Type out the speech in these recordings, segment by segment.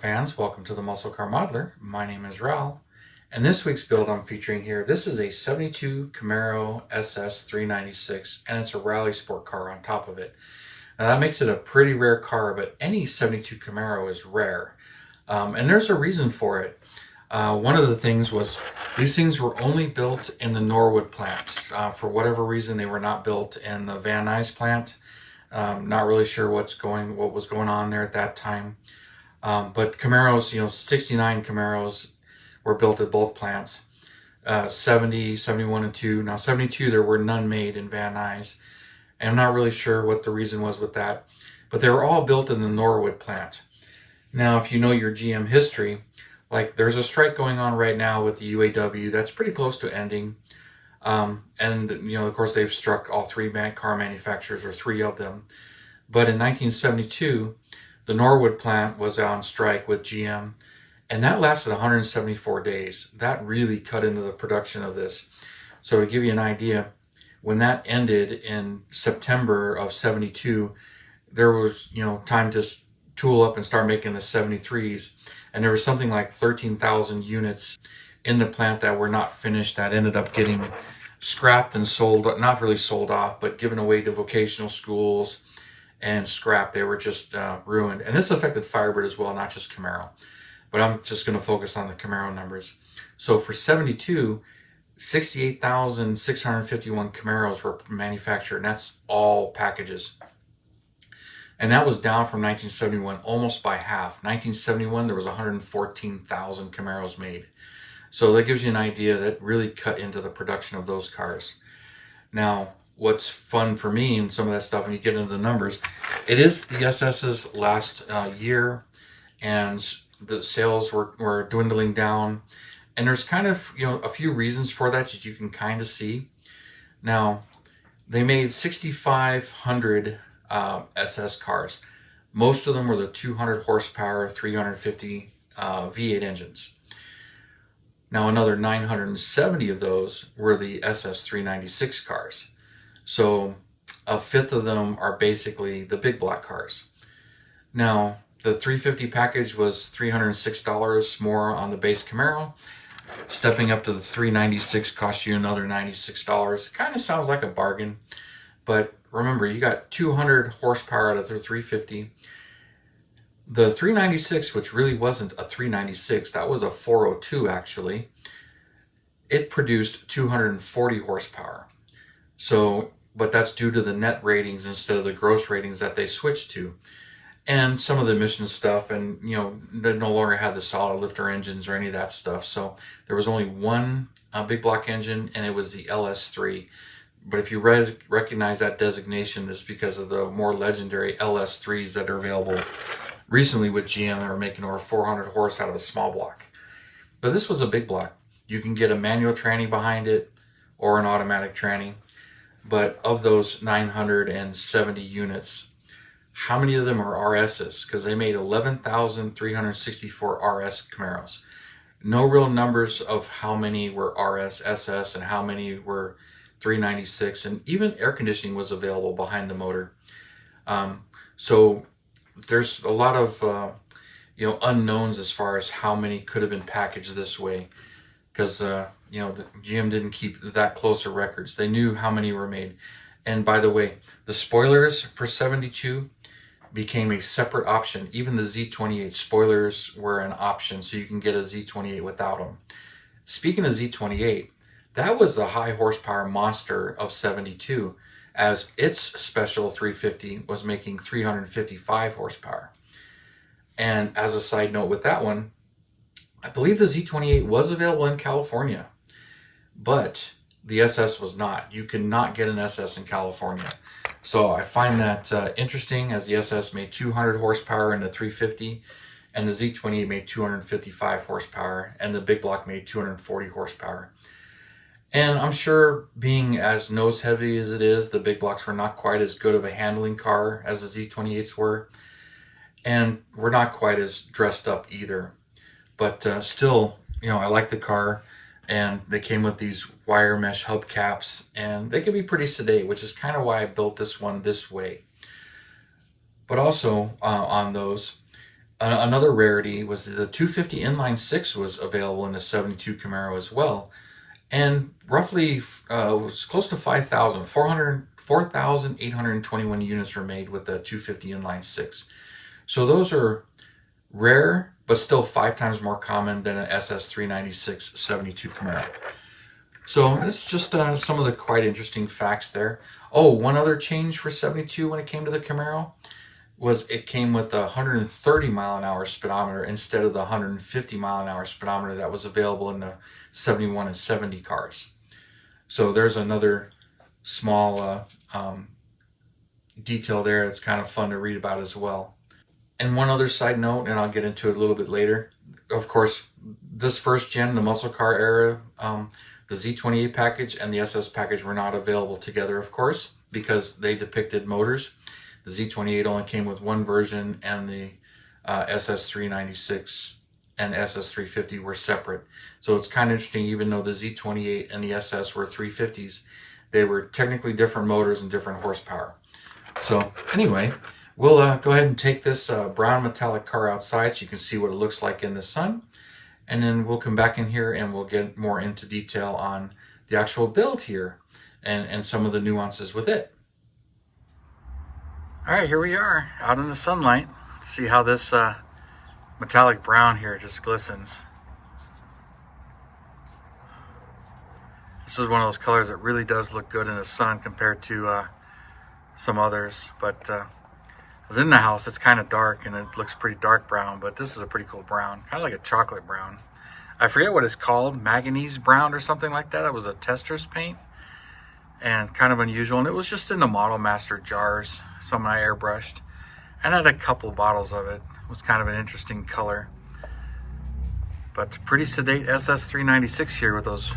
fans? Welcome to the Muscle Car Modeler. My name is Raul, and this week's build I'm featuring here, this is a 72 Camaro SS 396, and it's a rally sport car on top of it. Now that makes it a pretty rare car, but any 72 Camaro is rare, and there's a reason for it. One of the things was these things were only built in the Norwood plant. For whatever reason, they were not built in the Van Nuys plant. Not really sure what was going on there at that time. But Camaros, 69 Camaros were built at both plants. 70, 71, and 2. Now 72, there were none made in Van Nuys. And I'm not really sure what the reason was with that. But they were all built in the Norwood plant. Now, if you know your GM history, like there's a strike going on right now with the UAW that's pretty close to ending. And of course, they've struck all three car manufacturers, or three of them. But in 1972, the Norwood plant was on strike with GM, and that lasted 174 days. That really cut into the production of this. So to give you an idea, when that ended in September of 72, there was, time to tool up and start making the 73s. And there was something like 13,000 units in the plant that were not finished that ended up getting scrapped and sold, not really sold off, but given away to vocational schools and scrapped. They were just ruined. And this affected Firebird as well, not just Camaro. But I'm just going to focus on the Camaro numbers. So for 72, 68,651 Camaros were manufactured, and that's all packages. And that was down from 1971 almost by half. 1971, there was 114,000 Camaros made. So that gives you an idea that really cut into the production of those cars. Now, what's fun for me and some of that stuff, when you get into the numbers, it is the SS's last year, and the sales were dwindling down. And there's kind of, a few reasons for that you can kind of see. Now, they made 6,500 SS cars. Most of them were the 200 horsepower, 350 V8 engines. Now another 970 of those were the SS 396 cars. So a fifth of them are basically the big block cars. Now the 350 package was $306 more on the base Camaro. Stepping up to the 396 cost you another $96. Kind of sounds like a bargain, but remember, you got 200 horsepower out of the 350. The 396, which really wasn't a 396, that was a 402 actually, it produced 240 horsepower. So, but that's due to the net ratings instead of the gross ratings that they switched to. And some of the emission stuff, and they no longer had the solid lifter engines or any of that stuff. So there was only one big block engine, and it was the LS3. But if you recognize that designation, it's because of the more legendary LS3s that are available recently with GM that are making over 400 horse out of a small block. But this was a big block. You can get a manual tranny behind it or an automatic tranny. But of those 970 units, how many of them are RSs? Because they made 11,364 RS Camaros. No real numbers of how many were RS, SS, and how many were 396, and even air conditioning was available behind the motor. So there's a lot of unknowns as far as how many could have been packaged this way, because the GM didn't keep that close of records. They knew how many were made. And by the way, the spoilers for 72 became a separate option. Even the Z28 spoilers were an option, so you can get a Z28 without them. Speaking of Z28, that was the high horsepower monster of 72, as its special 350 was making 355 horsepower. And as a side note with that one, I believe the Z28 was available in California, but the SS was not. You cannot get an SS in California. So I find that interesting, as the SS made 200 horsepower in the 350, and the Z28 made 255 horsepower, and the big block made 240 horsepower. And I'm sure, being as nose heavy as it is, the big blocks were not quite as good of a handling car as the Z28s were. And we're not quite as dressed up either. But still, I like the car. And they came with these wire mesh hubcaps. And they can be pretty sedate, which is kind of why I built this one this way. But also on those, Another rarity was the 250 inline six was available in the 72 Camaro as well, and roughly was close to 5,000, 4,821 units were made with the 250 inline six. So those are rare, but still 5 times more common than an SS 396 72 Camaro. So it's just some of the quite interesting facts there. Oh, one other change for 72 when it came to the Camaro was it came with a 130-mile-an-hour speedometer instead of the 150-mile-an-hour speedometer that was available in the 71 and 70 cars. So there's another small detail there. It's kind of fun to read about as well. And one other side note, and I'll get into it a little bit later. Of course, this first gen, the muscle car era, the Z28 package and the SS package were not available together, of course, because they depicted motors. The Z28 only came with one version, and the SS396 and SS350 were separate. So it's kind of interesting, even though the Z28 and the SS were 350s, they were technically different motors and different horsepower. So anyway, we'll go ahead and take this brown metallic car outside so you can see what it looks like in the sun. And then we'll come back in here and we'll get more into detail on the actual build here and some of the nuances with it. All right, here we are out in the sunlight. Let's see how this metallic brown here just glistens. This is one of those colors that really does look good in the sun compared to some others. But I was in the house, it's kind of dark and it looks pretty dark brown, but this is a pretty cool brown, kind of like a chocolate brown. I forget what it's called, manganese brown or something like that. It was a tester's paint and kind of unusual. And it was just in the Model Master jars, some I airbrushed. And I had a couple bottles of it. It was kind of an interesting color. But pretty sedate SS396 here with those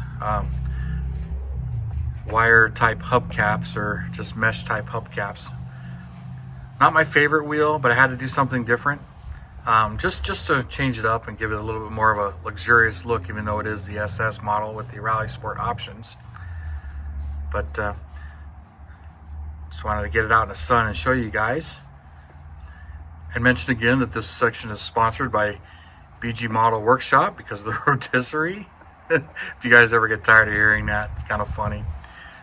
wire type hubcaps or just mesh type hubcaps. Not my favorite wheel, but I had to do something different. Just to change it up and give it a little bit more of a luxurious look, even though it is the SS model with the Rally Sport options. But just wanted to get it out in the sun and show you guys. And mention again that this section is sponsored by BG Model Workshop because of the rotisserie. If you guys ever get tired of hearing that, it's kind of funny.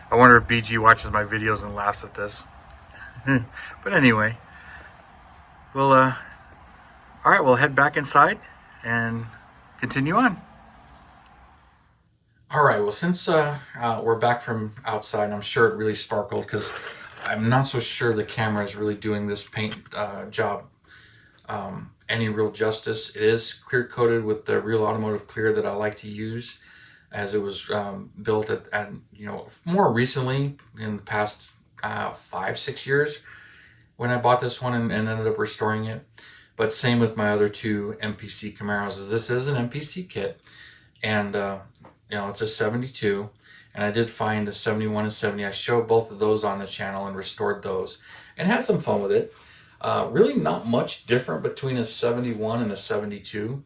I wonder if BG watches my videos and laughs at this. But anyway, we'll all right, we'll head back inside and continue on. All right, well, since we're back from outside, I'm sure it really sparkled because I'm not so sure the camera is really doing this paint job any real justice. It is clear coated with the Real Automotive Clear that I like to use, as it was built at more recently in the past 5-6 years when I bought this one and ended up restoring it. But same with my other two MPC Camaros, as this is an MPC kit, and it's a 72, and I did find a 71 and 70. I showed both of those on the channel and restored those and had some fun with it. Really not much different between a 71 and a 72.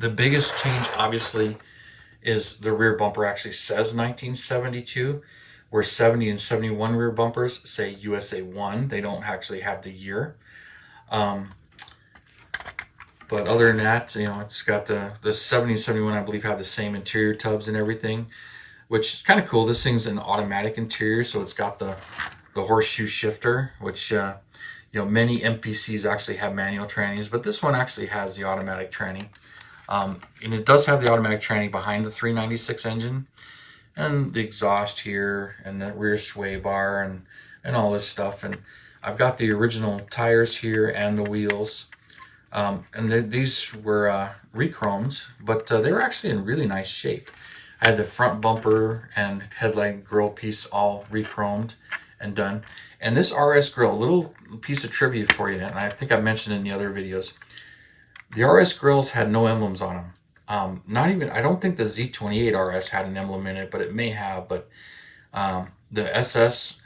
The biggest change, obviously, is the rear bumper actually says 1972, where 70 and 71 rear bumpers say USA 1. They don't actually have the year. But other than that, it's got the 70 and 71, I believe, have the same interior tubs and everything, which is kind of cool. This thing's an automatic interior, so it's got the horseshoe shifter, which many MPCs actually have manual trannies, but this one actually has the automatic tranny. And it does have the automatic tranny behind the 396 engine, and the exhaust here, and the rear sway bar, and all this stuff. And I've got the original tires here and the wheels. And these were re-chromed, but they were actually in really nice shape. I had the front bumper and headlight grille piece all re-chromed and done. And this RS grill, a little piece of trivia for you, and I think I mentioned in the other videos, the RS grills had no emblems on them. I don't think the Z28 RS had an emblem in it, but it may have. But the SS,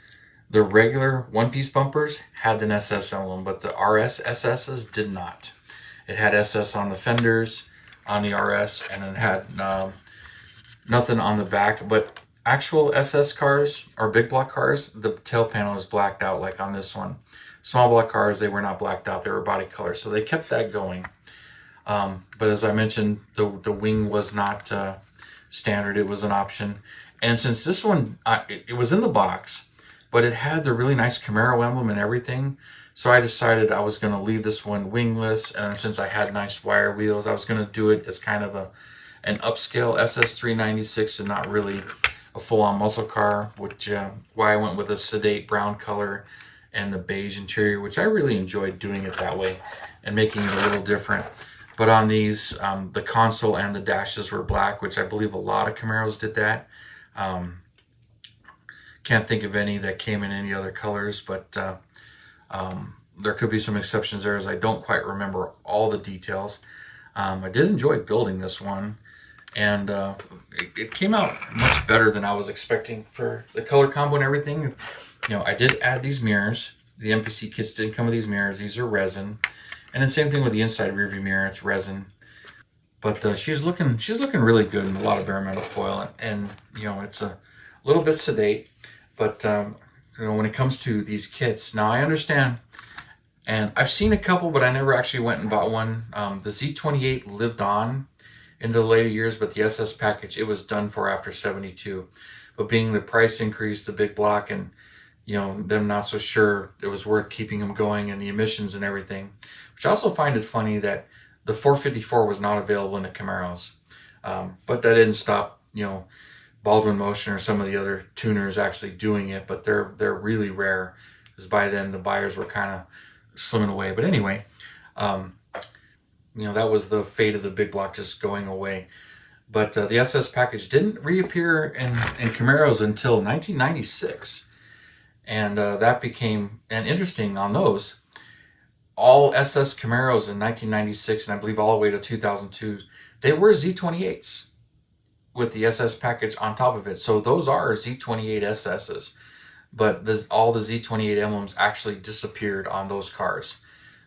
the regular one-piece bumpers had an SS emblem, but the RS SSs did not. It had SS on the fenders, on the RS, and it had nothing on the back. But actual SS cars or big block cars, the tail panel is blacked out like on this one. small block cars, they were not blacked out, they were body color, so they kept that going. But as I mentioned, the wing was not standard, it was an option. And since this one, it was in the box, but it had the really nice Camaro emblem and everything, so I decided I was going to leave this one wingless, and since I had nice wire wheels, I was going to do it as kind of an upscale SS 396 and not really a full-on muscle car, which why I went with a sedate brown color and the beige interior, which I really enjoyed doing it that way and making it a little different. But on these, the console and the dashes were black, which I believe a lot of Camaros did that. Can't think of any that came in any other colors, but there could be some exceptions there, as I don't quite remember all the details. I did enjoy building this one, and it came out much better than I was expecting for the color combo and everything. I did add these mirrors. The MPC kits didn't come with these mirrors. These are resin. And then same thing with the inside rearview mirror, it's resin. But she's looking really good in a lot of bare metal foil, and it's a little bit sedate. But when it comes to these kits, now I understand, and I've seen a couple, but I never actually went and bought one. The Z28 lived on into the later years, but the SS package, it was done for after 72. But being the price increase, the big block, and them not so sure it was worth keeping them going, and the emissions and everything. Which I also find it funny that the 454 was not available in the Camaros. But that didn't stop, Baldwin Motion or some of the other tuners actually doing it, but they're really rare, because by then the buyers were kind of slimming away. But anyway, that was the fate of the big block, just going away. But the SS package didn't reappear in Camaros until 1996. And that became interesting on those. All SS Camaros in 1996, and I believe all the way to 2002, they were Z28s with the SS package on top of it. So those are Z28 SSs. But all the Z28 emblems actually disappeared on those cars.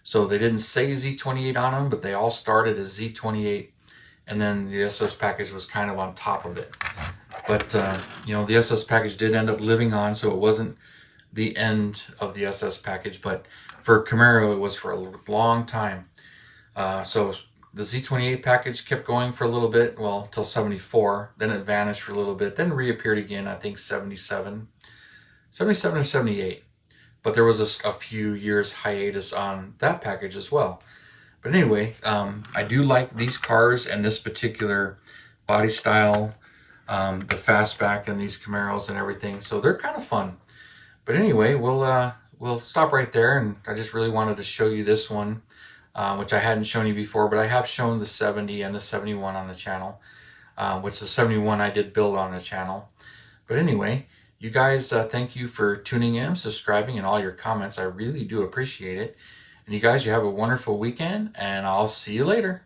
So they didn't say Z28 on them, but they all started as Z28. And then the SS package was kind of on top of it. But, the SS package did end up living on, so it wasn't the end of the SS package, but for Camaro it was for a long time. So the Z28 package kept going for a little bit, well, till 74, then it vanished for a little bit, then reappeared again, I think 77 or 78, but there was a few years hiatus on that package as well. But anyway, I do like these cars and this particular body style, the fastback and these Camaros and everything, so they're kind of fun. But anyway, we'll stop right there, and I just really wanted to show you this one, which I hadn't shown you before, but I have shown the 70 and the 71 on the channel, which the 71 I did build on the channel. But anyway, you guys, thank you for tuning in, subscribing, and all your comments. I really do appreciate it. And you guys, you have a wonderful weekend, and I'll see you later.